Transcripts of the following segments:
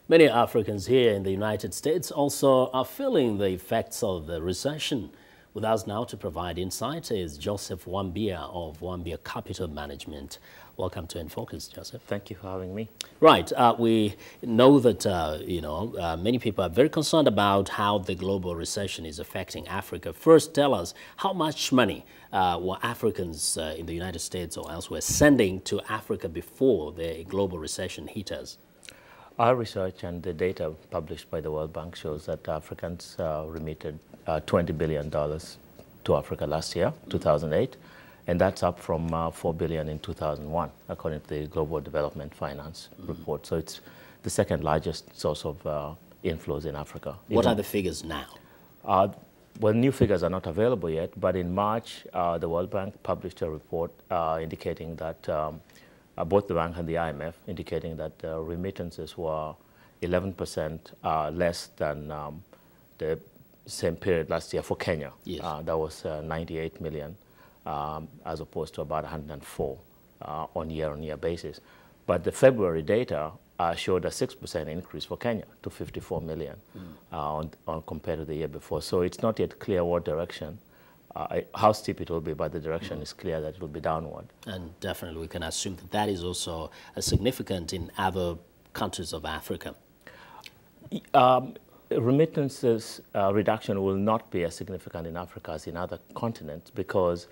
Many Africans here in the United States also are feeling the effects of the recession. With us now to provide insight is Joseph Wambia of Wambia Capital Management. Welcome to In Focus, Joseph. Thank you for having me. Right. We know that, many people are very concerned about how the global recession is affecting Africa. First, tell us how much money were Africans in the United States or elsewhere sending to Africa before the global recession hit us? Our research and the data published by the World Bank shows that Africans remitted $20 billion to Africa last year, 2008, and that's up from $4 billion in 2001, according to the Global Development Finance report. So it's the second largest source of inflows in Africa. What are the figures now? Well, new figures are not available yet, but in March, the World Bank published a report indicating that both the bank and the IMF indicating that remittances were 11% less than the same period last year for Kenya. Yes. That was 98 million as opposed to about 104 on year-on-year basis. But the February data showed a 6% increase for Kenya to 54 million on compared to the year before. So it's not yet clear what direction. How steep it will be, but the direction is clear that it will be downward. And definitely we can assume that that is also significant in other countries of Africa. Remittances reduction will not be as significant in Africa as in other continents because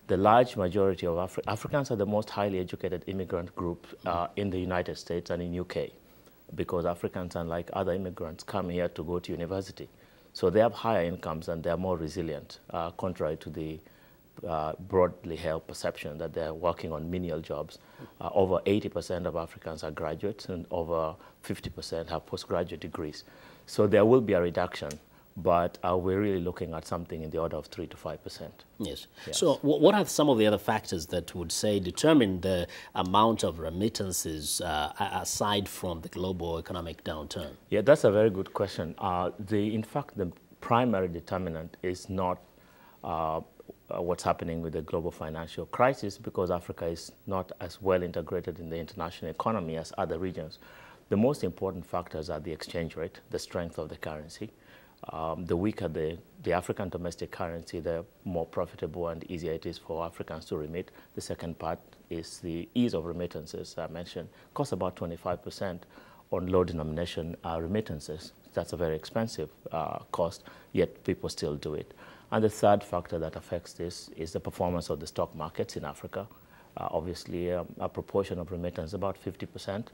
the large majority of Africans are the most highly educated immigrant group in the United States and in UK, because Africans, unlike other immigrants, come here to go to university. So they have higher incomes and they're more resilient, contrary to the broadly held perception that they're working on menial jobs. Over 80% of Africans are graduates and over 50% have postgraduate degrees. So there will be a reduction, but we're really looking at something in the order of 3 to 5%. Yes. So what are some of the other factors that would say determine the amount of remittances aside from the global economic downturn? Yeah, that's a very good question. In fact, the primary determinant is not what's happening with the global financial crisis, because Africa is not as well integrated in the international economy as other regions. The most important factors are the exchange rate, the strength of the currency. The weaker the African domestic currency, the more profitable and easier it is for Africans to remit. The second part is the ease of remittances. I mentioned costs about 25% on low denomination remittances. That's a very expensive cost, yet people still do it. And the third factor that affects this is the performance of the stock markets in Africa. Obviously, a proportion of remittance, about 50%,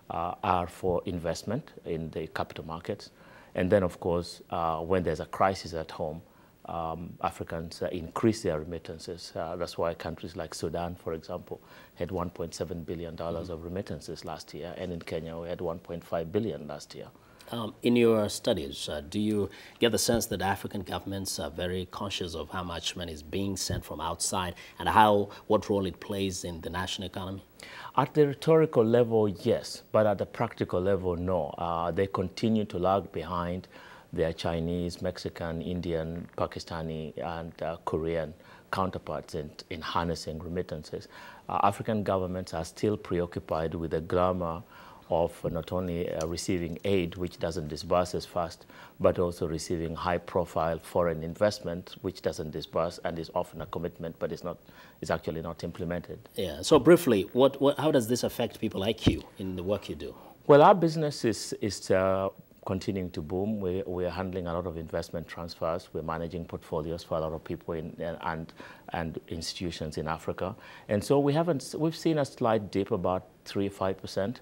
are for investment in the capital markets. And then, of course, when there's a crisis at home, Africans increase their remittances. That's why countries like Sudan, for example, had $1.7 billion of remittances last year, and in Kenya we had $1.5 billion last year. In your studies, do you get the sense that African governments are very conscious of how much money is being sent from outside and what role it plays in the national economy? At the rhetorical level, yes, but at the practical level, no. They continue to lag behind their Chinese, Mexican, Indian, Pakistani, and Korean counterparts in harnessing remittances. African governments are still preoccupied with the glamour of not only receiving aid, which doesn't disburse as fast, but also receiving high-profile foreign investment, which doesn't disburse and is often a commitment, but is actually not implemented. Yeah. So briefly, how does this affect people like you in the work you do? Well, our business is continuing to boom. We are handling a lot of investment transfers. We're managing portfolios for a lot of people and institutions in Africa. And so we've seen a slight dip, about 3–5%.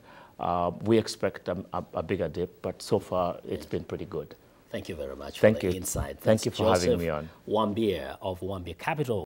We expect a bigger dip, but so far it's been pretty good. Thank you very much for the insight. Thank you for having me on. Wambia of Wambia Capital.